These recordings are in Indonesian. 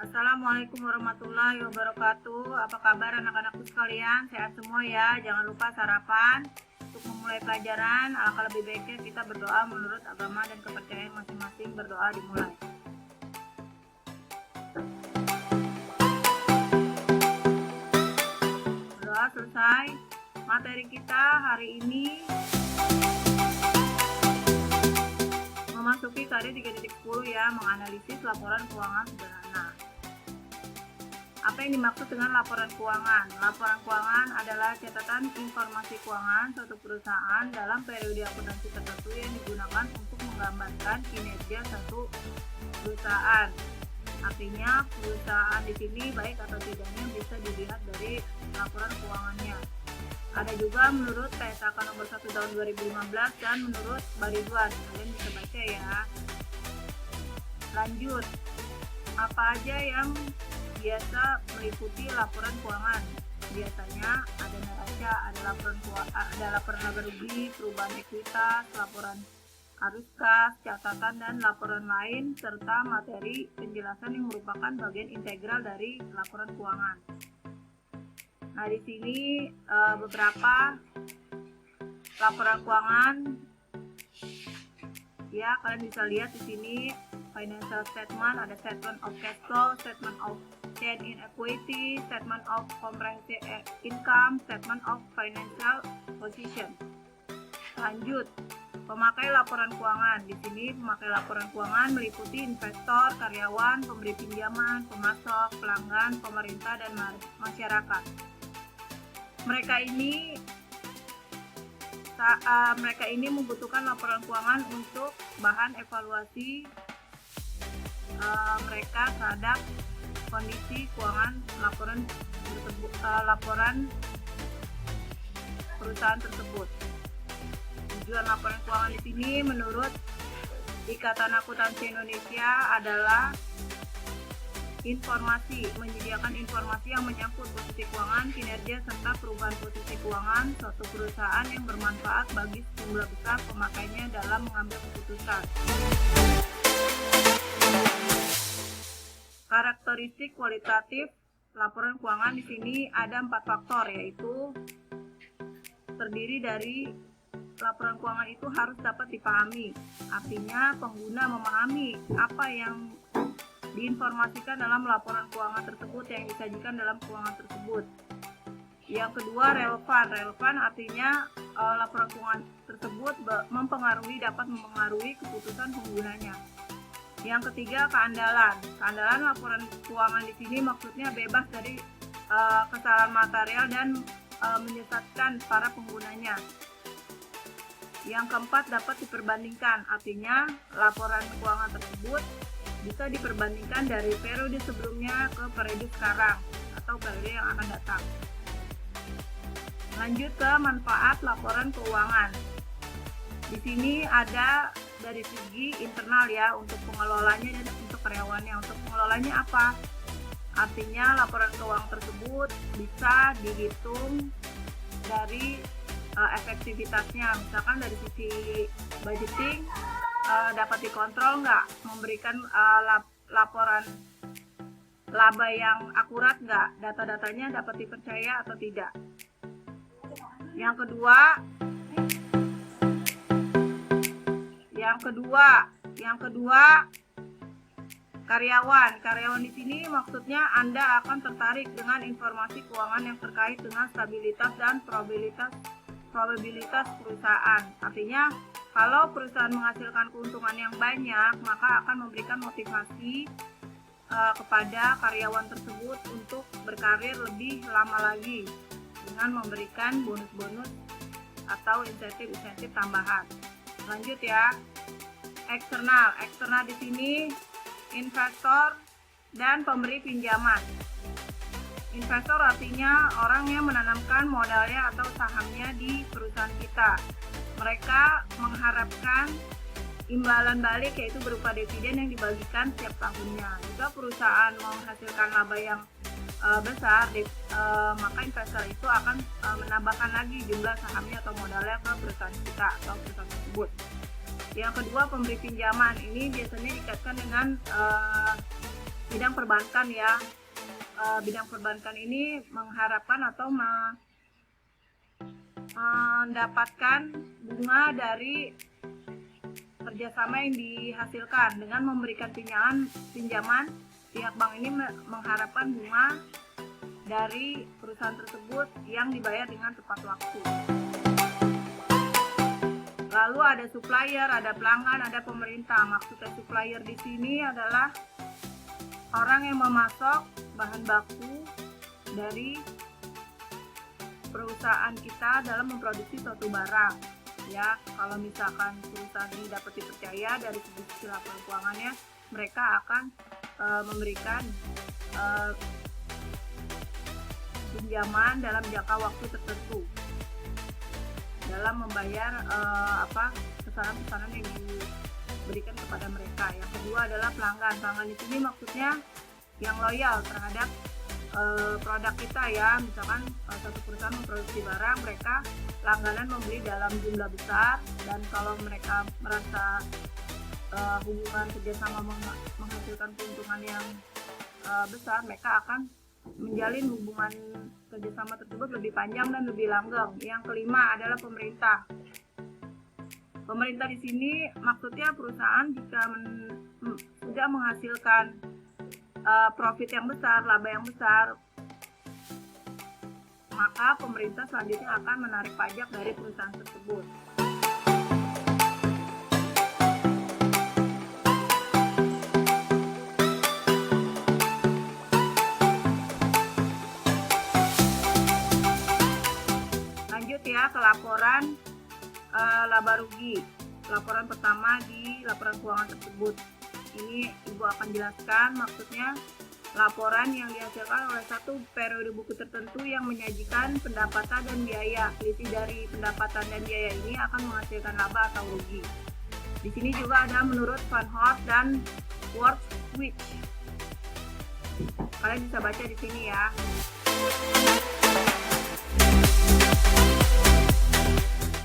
Assalamualaikum warahmatullahi wabarakatuh. Apa kabar anak-anakku sekalian? Sehat semua ya. Jangan lupa sarapan. Untuk memulai pelajaran, alangkah lebih baiknya kita berdoa menurut agama dan kepercayaan masing-masing. Berdoa dimulai. Berdoa selesai. Materi kita hari ini memasuki KD 3.10 ya, menganalisis laporan keuangan sederhana. Apa yang dimaksud dengan laporan keuangan? Laporan keuangan adalah catatan informasi keuangan suatu perusahaan dalam periode akuntansi tertentu yang digunakan untuk menggambarkan kinerja suatu perusahaan. Artinya perusahaan di sini baik atau tidaknya bisa dilihat dari laporan keuangannya. Ada juga menurut TSAK nomor 1 tahun 2015 dan menurut Baridwan. Kalian bisa baca ya. Lanjut. Apa aja yang biasa meliputi laporan keuangan? Biasanya ada neraca, ada laporan laba rugi, perubahan ekuitas, laporan arus kas, catatan dan laporan lain serta materi penjelasan yang merupakan bagian integral dari laporan keuangan. Nah, di sini beberapa laporan keuangan ya, kalian bisa lihat di sini financial statement, ada statement of cash flow, statement of change in equity, statement of comprehensive income, statement of financial position. Lanjut, pemakai laporan keuangan. Di sini pemakai laporan keuangan meliputi investor, karyawan, pemberi pinjaman, pemasok, pelanggan, pemerintah dan masyarakat. Mereka ini membutuhkan laporan keuangan untuk bahan evaluasi mereka terhadap kondisi keuangan laporan perusahaan tersebut. Tujuan laporan keuangan di sini menurut Ikatan Akuntansi Indonesia adalah menyediakan informasi yang menyangkut posisi keuangan, kinerja, serta perubahan posisi keuangan suatu perusahaan yang bermanfaat bagi sejumlah besar pemakainya dalam mengambil keputusan. Karakteristik kualitatif laporan keuangan di sini ada 4 faktor, yaitu terdiri dari laporan keuangan itu harus dapat dipahami. Artinya pengguna memahami apa yang diinformasikan dalam laporan keuangan tersebut yang disajikan dalam keuangan tersebut. Yang kedua, relevan artinya laporan keuangan tersebut dapat mempengaruhi keputusan penggunanya. Yang ketiga, keandalan laporan keuangan di sini maksudnya bebas dari kesalahan material dan menyesatkan para penggunanya. Yang keempat, dapat diperbandingkan, artinya laporan keuangan tersebut bisa diperbandingkan dari periode sebelumnya ke periode sekarang atau periode yang akan datang. Lanjut ke manfaat laporan keuangan. Di sini ada dari segi internal ya, untuk pengelolanya dan untuk karyawannya. Untuk pengelolanya apa? Artinya laporan keuangan tersebut bisa dihitung dari efektivitasnya. Misalkan dari sisi budgeting, dapat dikontrol nggak, memberikan laporan laba yang akurat nggak, data-datanya dapat dipercaya atau tidak. Yang kedua, karyawan di sini maksudnya Anda akan tertarik dengan informasi keuangan yang terkait dengan stabilitas dan probabilitas perusahaan. Artinya kalau perusahaan menghasilkan keuntungan yang banyak, maka akan memberikan motivasi kepada karyawan tersebut untuk berkarir lebih lama lagi dengan memberikan bonus-bonus atau insentif-insentif tambahan. Lanjut ya. Eksternal di sini investor dan pemberi pinjaman. Investor artinya orang yang menanamkan modalnya atau sahamnya di perusahaan kita. Mereka mengharapkan imbalan balik, yaitu berupa dividen yang dibagikan setiap tahunnya. Jika perusahaan menghasilkan laba yang besar, maka investor itu akan menambahkan lagi jumlah sahamnya atau modalnya ke perusahaan kita atau perusahaan tersebut. Yang kedua, pemberi pinjaman. Ini biasanya dikaitkan dengan bidang perbankan ya. Bidang perbankan ini mengharapkan atau mendapatkan bunga dari kerjasama yang dihasilkan dengan memberikan pinjaman. Pihak bank ini mengharapkan bunga dari perusahaan tersebut yang dibayar dengan tepat waktu. Lalu ada supplier, ada pelanggan, ada pemerintah. Maksudnya supplier di sini adalah orang yang memasok bahan baku dari perusahaan kita dalam memproduksi suatu barang. Ya, kalau misalkan perusahaan ini dapat dipercaya dari segi laporan keuangannya, mereka akan memberikan pinjaman dalam jangka waktu tertentu dalam membayar pesanan-pesanan yang diberikan kepada mereka. Yang kedua adalah pelanggan. Pelanggan di sini maksudnya yang loyal terhadap produk kita ya. Misalkan satu perusahaan memproduksi barang, mereka langganan membeli dalam jumlah besar, dan kalau mereka merasa hubungan kerjasama menghasilkan keuntungan yang besar, mereka akan menjalin hubungan kerjasama tersebut lebih panjang dan lebih langgeng. Yang kelima adalah pemerintah. Pemerintah di sini maksudnya perusahaan jika sudah menghasilkan profit yang besar, laba yang besar, maka pemerintah selanjutnya akan menarik pajak dari perusahaan tersebut. Lanjut ya ke laporan laba rugi. Laporan pertama di laporan keuangan tersebut. Ini Ibu akan jelaskan, maksudnya laporan yang dihasilkan oleh satu periode buku tertentu yang menyajikan pendapatan dan biaya. Selisih dari pendapatan dan biaya ini akan menghasilkan laba atau rugi. Di sini juga ada menurut Van Hout dan Wortschwich. Kalian bisa baca di sini ya.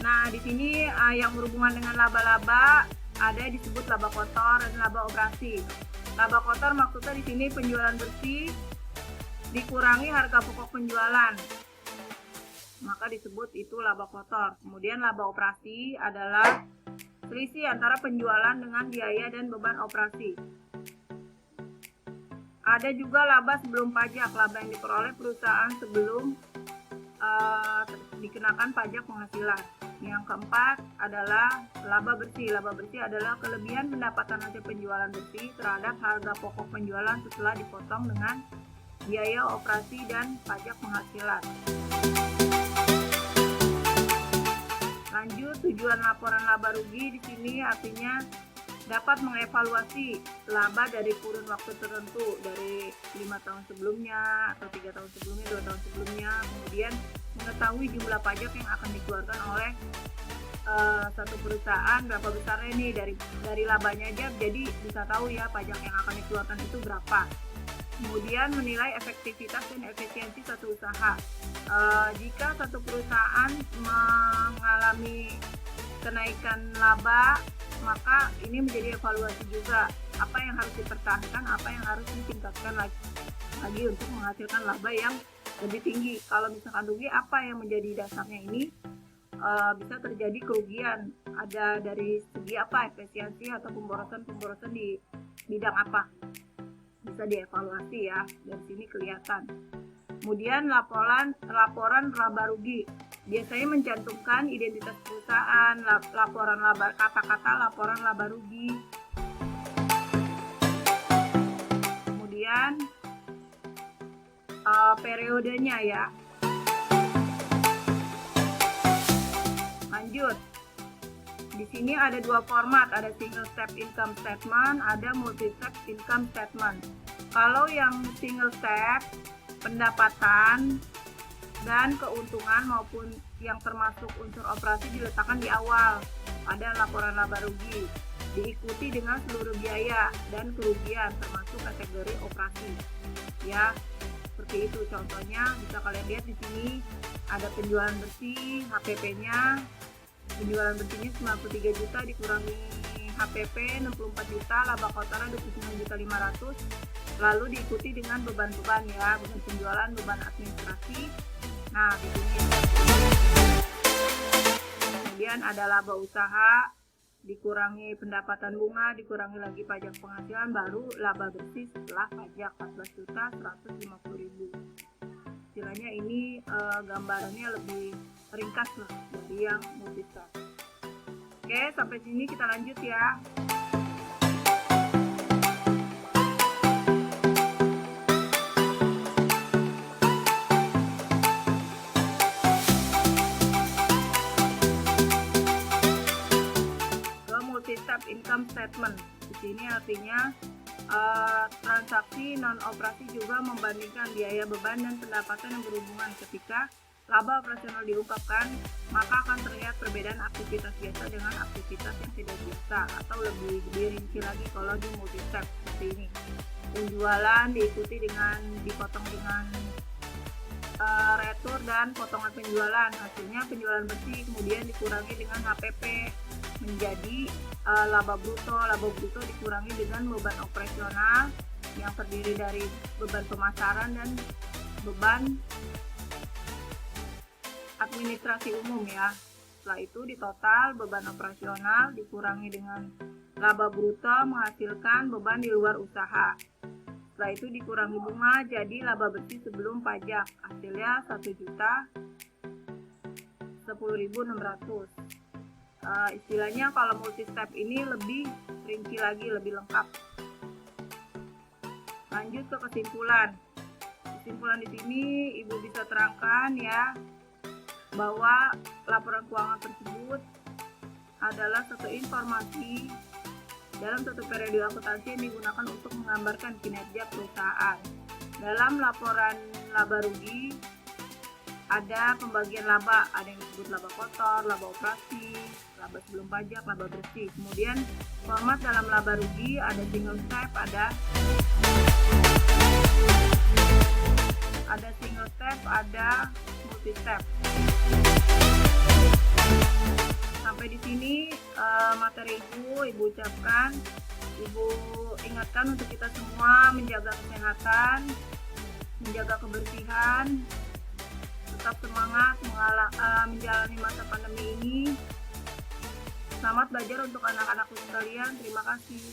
Nah, di sini yang berhubungan dengan laba-laba ada disebut laba kotor dan laba operasi. Laba kotor maksudnya di sini penjualan bersih dikurangi harga pokok penjualan, maka disebut itu laba kotor. Kemudian laba operasi adalah selisih antara penjualan dengan biaya dan beban operasi. Ada juga laba sebelum pajak, laba yang diperoleh perusahaan sebelum dikenakan pajak penghasilan. Yang keempat adalah laba bersih. Laba bersih adalah kelebihan pendapatan hasil penjualan bersih terhadap harga pokok penjualan setelah dipotong dengan biaya operasi dan pajak penghasilan. Lanjut, tujuan laporan laba rugi di sini artinya dapat mengevaluasi laba dari kurun waktu tertentu, dari 5 tahun sebelumnya atau 3 tahun sebelumnya, 2 tahun sebelumnya. Kemudian mengetahui jumlah pajak yang akan dikeluarkan oleh satu perusahaan, berapa besarnya nih dari labanya aja, jadi bisa tahu ya pajak yang akan dikeluarkan itu berapa. Kemudian menilai efektivitas dan efisiensi satu usaha. Jika satu perusahaan mengalami kenaikan laba, maka ini menjadi evaluasi juga, apa yang harus dipertahankan, apa yang harus ditingkatkan lagi untuk menghasilkan laba yang lebih tinggi. Kalau misalkan rugi, apa yang menjadi dasarnya ini? Bisa terjadi kerugian, ada dari segi apa, efisiensi atau pemborosan di bidang apa, bisa dievaluasi ya, dari sini kelihatan. Kemudian laporan laba rugi biasanya mencantumkan identitas perusahaan, laporan laba, kata-kata laporan laba rugi. Kemudian periodenya ya. Lanjut, di sini ada dua format, ada single step income statement, ada multi step income statement. Kalau yang single step, pendapatan dan keuntungan maupun yang termasuk unsur operasi diletakkan di awal pada laporan laba rugi, diikuti dengan seluruh biaya dan kerugian termasuk kategori operasi. Ya, seperti itu contohnya, bisa kalian lihat di sini ada penjualan bersih, HPP-nya. Penjualan bersihnya 93 juta dikurangi HPP 64 juta, laba kotornya 29.500.000. Lalu diikuti dengan beban-beban ya, beban penjualan, beban administrasi. Nah, di sini. Kemudian ada laba usaha, dikurangi pendapatan bunga, dikurangi lagi pajak penghasilan, baru laba bersih setelah pajak 14.150.000. Istilahnya ini gambarannya lebih ringkas lah dari yang multi-step. Oke, sampai sini kita lanjut ya. Multi-step income statement. Di sini artinya transaksi non-operasi juga membandingkan biaya beban dan pendapatan yang berhubungan. Ketika laba operasional diungkapkan, maka akan terlihat perbedaan aktivitas biasa dengan aktivitas yang tidak biasa, atau lebih dirinci lagi kalau di multi-step seperti ini. Penjualan diikuti dengan dipotong dengan retur dan potongan penjualan. Hasilnya penjualan bersih, kemudian dikurangi dengan HPP menjadi laba bruto. Laba bruto dikurangi dengan beban operasional yang terdiri dari beban pemasaran dan beban administrasi umum ya. Setelah itu ditotal beban operasional dikurangi dengan laba bruto menghasilkan beban di luar usaha. Setelah itu dikurangi bunga jadi laba bersih sebelum pajak. Hasilnya 1.10.600. Istilahnya kalau multi step ini lebih rinci lagi, lebih lengkap. Lanjut ke kesimpulan. Kesimpulan di sini Ibu bisa terangkan ya bahwa laporan keuangan tersebut adalah satu informasi dalam satu periode akuntansi yang digunakan untuk menggambarkan kinerja perusahaan. Dalam laporan laba rugi ada pembagian laba, ada yang disebut laba kotor, laba operasi, laba sebelum pajak, laba bersih. Kemudian format dalam laba rugi ada single step, ada single step, ada multi step. Sampai di sini materi Ibu ucapkan. Ibu ingatkan untuk kita semua menjaga kesehatan, menjaga kebersihan, tetap semangat menjalani masa pandemi ini. Selamat belajar untuk anak-anakku sekalian. Terima kasih.